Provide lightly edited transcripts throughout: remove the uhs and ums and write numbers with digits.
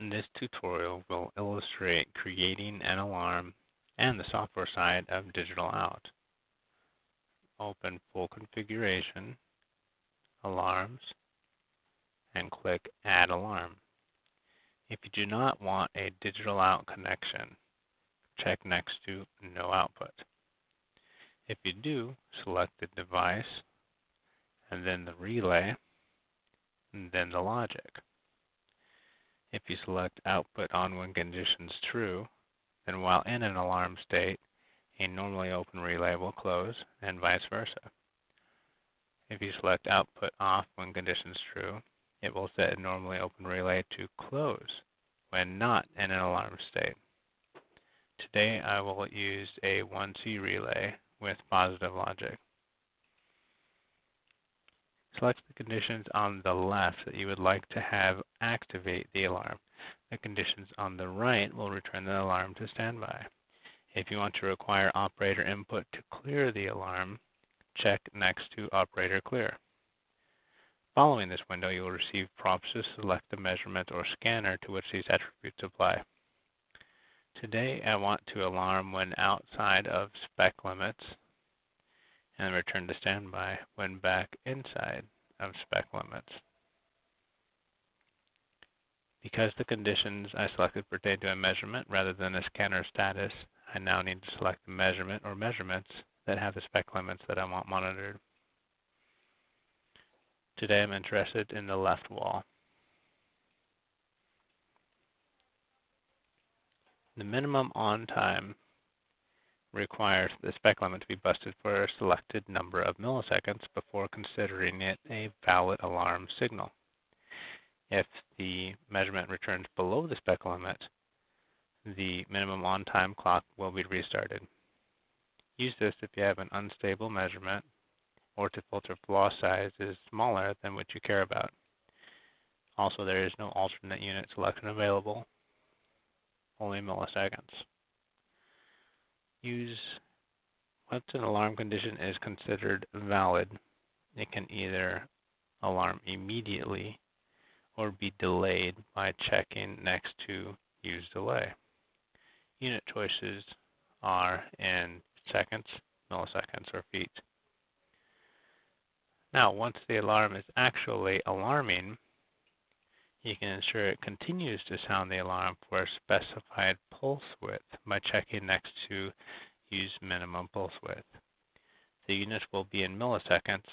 This tutorial will illustrate creating an alarm and the software side of Digital Out. Open Full Configuration, Alarms, and click Add Alarm. If you do not want a Digital Out connection, check next to No Output. If you do, select the device, and then the relay, and then the logic. If you select Output on when conditions true, then while in an alarm state, a normally open relay will close, and vice versa. If you select Output off when conditions true, it will set a normally open relay to close when not in an alarm state. Today I will use a 1C relay with positive logic. Select the conditions on the left that you would like to have activate the alarm. The conditions on the right will return the alarm to standby. If you want to require operator input to clear the alarm, check next to Operator Clear. Following this window, you will receive prompts to select the measurement or scanner to which these attributes apply. Today, I want to alarm when outside of spec limits and return to standby when back inside of spec limits. Because the conditions I selected pertain to a measurement rather than a scanner status, I now need to select the measurement or measurements that have the spec limits that I want monitored. Today I'm interested in the left wall. The minimum on time requires the spec limit to be busted for a selected number of milliseconds before considering it a valid alarm signal. If the measurement returns below the spec limit, the minimum on time clock will be restarted. Use this if you have an unstable measurement or to filter flaw size is smaller than what you care about. Also, there is no alternate unit selection available, only milliseconds. Use once an alarm condition is considered valid, it can either alarm immediately or be delayed by checking next to Use Delay. Unit choices are in seconds, milliseconds, or feet. Now, once the alarm is actually alarming, you can ensure it continues to sound the alarm for a specified pulse width by checking next to Use Minimum Pulse Width. The units will be in milliseconds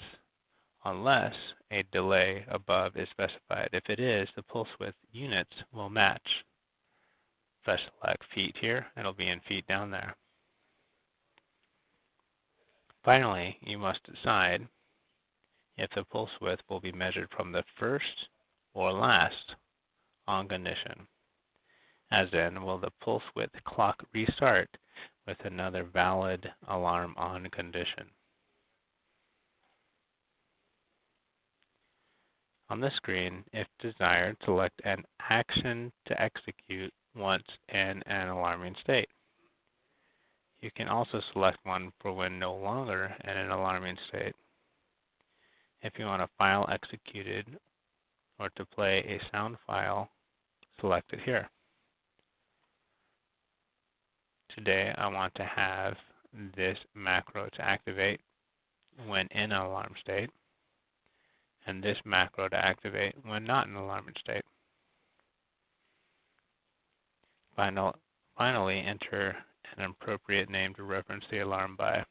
unless a delay above is specified. If it is, the pulse width units will match. If I select feet here, it'll be in feet down there. Finally, you must decide if the pulse width will be measured from the first or last on condition. As in, will the pulse width clock restart with another valid alarm on condition? On the screen, if desired, select an action to execute once in an alarming state. You can also select one for when no longer in an alarming state. If you want a file executed or to play a sound file, select it here. Today, I want to have this macro to activate when in an alarm state, and this macro to activate when not in an alarming state. Finally, enter an appropriate name to reference the alarm by.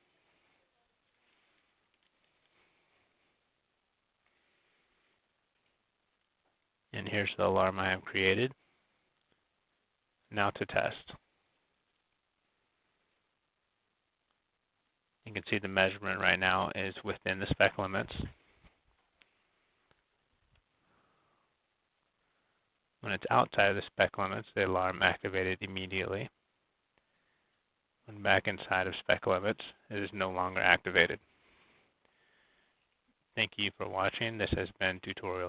And here's the alarm I have created. Now to test. You can see the measurement right now is within the spec limits. When it's outside of the spec limits, the alarm activated immediately. When back inside of spec limits, it is no longer activated. Thank you for watching. This has been Tutorial